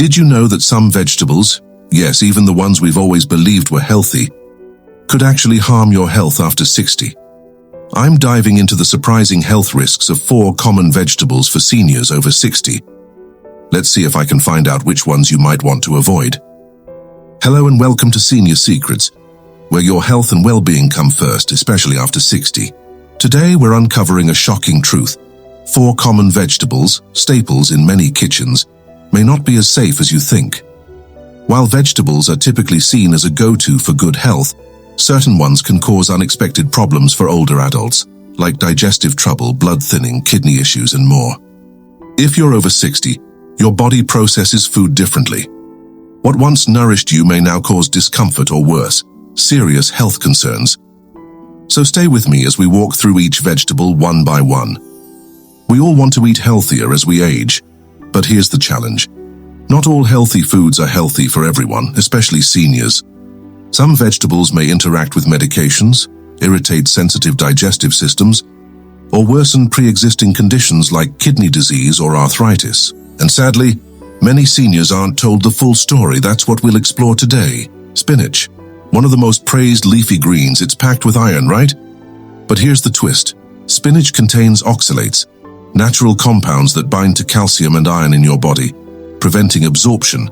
Did you know that some vegetables, yes, even the ones we've always believed were healthy, could actually harm your health after 60? I'm diving into the surprising health risks of 4 common vegetables for seniors over 60. Let's see if I can find out which ones you might want to avoid. Hello and welcome to Senior Secrets, where your health and well-being come first, especially after 60. Today we're uncovering a shocking truth. 4 common vegetables, staples in many kitchens, may not be as safe as you think. While vegetables are typically seen as a go-to for good health, certain ones can cause unexpected problems for older adults, like digestive trouble, blood thinning, kidney issues, and more. If you're over 60, your body processes food differently. What once nourished you may now cause discomfort or worse, serious health concerns. So stay with me as we walk through each vegetable one by one. We all want to eat healthier as we age, but here's the challenge. Not all healthy foods are healthy for everyone, especially seniors. Some vegetables may interact with medications, irritate sensitive digestive systems, or worsen pre-existing conditions like kidney disease or arthritis. And sadly, many seniors aren't told the full story. That's what we'll explore today. Spinach. One of the most praised leafy greens, it's packed with iron, right? But here's the twist. Spinach contains oxalates, natural compounds that bind to calcium and iron in your body, preventing absorption.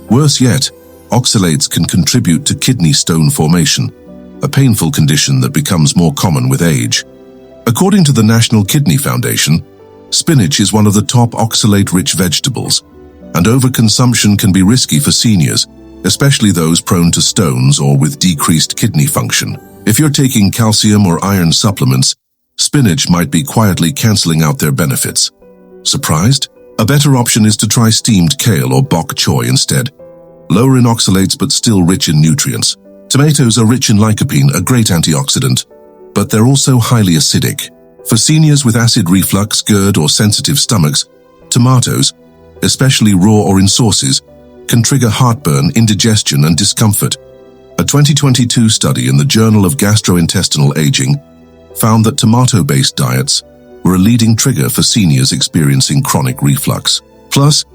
Worse yet, oxalates can contribute to kidney stone formation, a painful condition that becomes more common with age. According to the National Kidney Foundation, spinach is one of the top oxalate-rich vegetables, and overconsumption can be risky for seniors, especially those prone to stones or with decreased kidney function. If you're taking calcium or iron supplements, spinach might be quietly canceling out their benefits. Surprised? A better option is to try steamed kale or bok choy instead. Lower in oxalates but still rich in nutrients. Tomatoes are rich in lycopene, a great antioxidant, but they're also highly acidic. For seniors with acid reflux, GERD, or sensitive stomachs, tomatoes, especially raw or in sauces, can trigger heartburn, indigestion, and discomfort. A 2022 study in the Journal of Gastrointestinal Aging found that tomato-based diets were a leading trigger for seniors experiencing chronic reflux. Plus,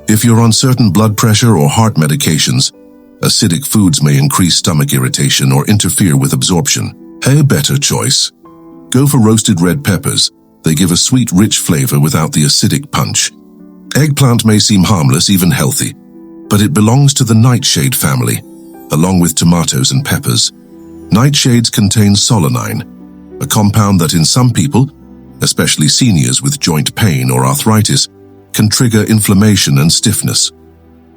if you're on certain blood pressure or heart medications, acidic foods may increase stomach irritation or interfere with absorption. A better choice. Go for roasted red peppers. They give a sweet, rich flavor without the acidic punch. Eggplant may seem harmless, even healthy, but it belongs to the nightshade family, along with tomatoes and peppers. Nightshades contain solanine, a compound that in some people, especially seniors with joint pain or arthritis, can trigger inflammation and stiffness.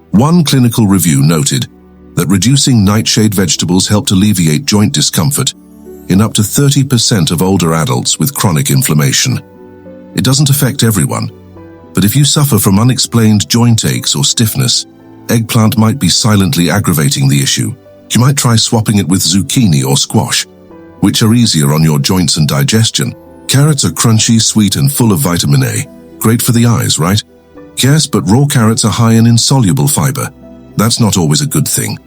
One clinical review noted that reducing nightshade vegetables helped alleviate joint discomfort in up to 30% of older adults with chronic inflammation. It doesn't affect everyone, but if you suffer from unexplained joint aches or stiffness, eggplant might be silently aggravating the issue. You might try swapping it with zucchini or squash, which are easier on your joints and digestion. Carrots are crunchy, sweet, and full of vitamin A. Great for the eyes, right? Yes, but raw carrots are high in insoluble fiber. That's not always a good thing.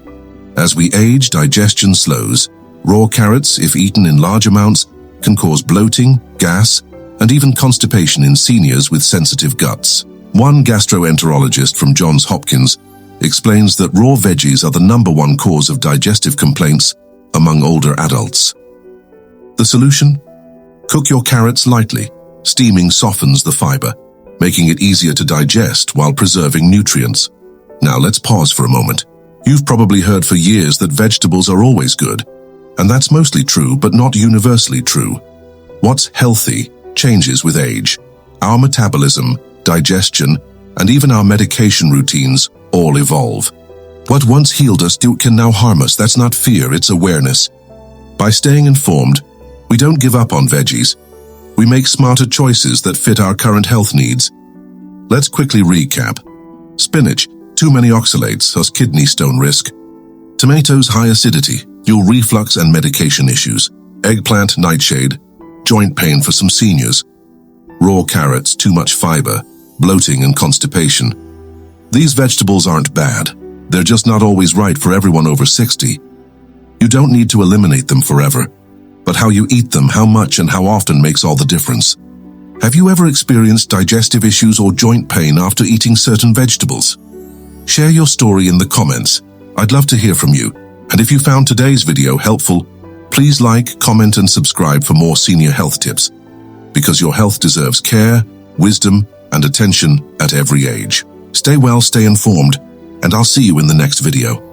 As we age, digestion slows. Raw carrots, if eaten in large amounts, can cause bloating, gas, and even constipation in seniors with sensitive guts. One gastroenterologist from Johns Hopkins explains that raw veggies are the #1 cause of digestive complaints among older adults. The solution? Cook your carrots lightly. Steaming softens the fiber, making it easier to digest while preserving nutrients. Now let's pause for a moment. You've probably heard for years that vegetables are always good, and that's mostly true, but not universally true. What's healthy changes with age. Our metabolism, digestion, and even our medication routines all evolve. What once healed us can now harm us. That's not fear, it's awareness. By staying informed, we don't give up on veggies. We make smarter choices that fit our current health needs. Let's quickly recap. Spinach, too many oxalates, thus kidney stone risk. Tomatoes, high acidity, fuel reflux and medication issues. Eggplant, nightshade, joint pain for some seniors. Raw carrots, too much fiber, bloating and constipation. These vegetables aren't bad. They're just not always right for everyone over 60. You don't need to eliminate them forever, but how you eat them, how much and how often makes all the difference. Have you ever experienced digestive issues or joint pain after eating certain vegetables? Share your story in the comments. I'd love to hear from you. And if you found today's video helpful, please like, comment, and subscribe for more senior health tips. Because your health deserves care, wisdom, and attention at every age. Stay well, stay informed, and I'll see you in the next video.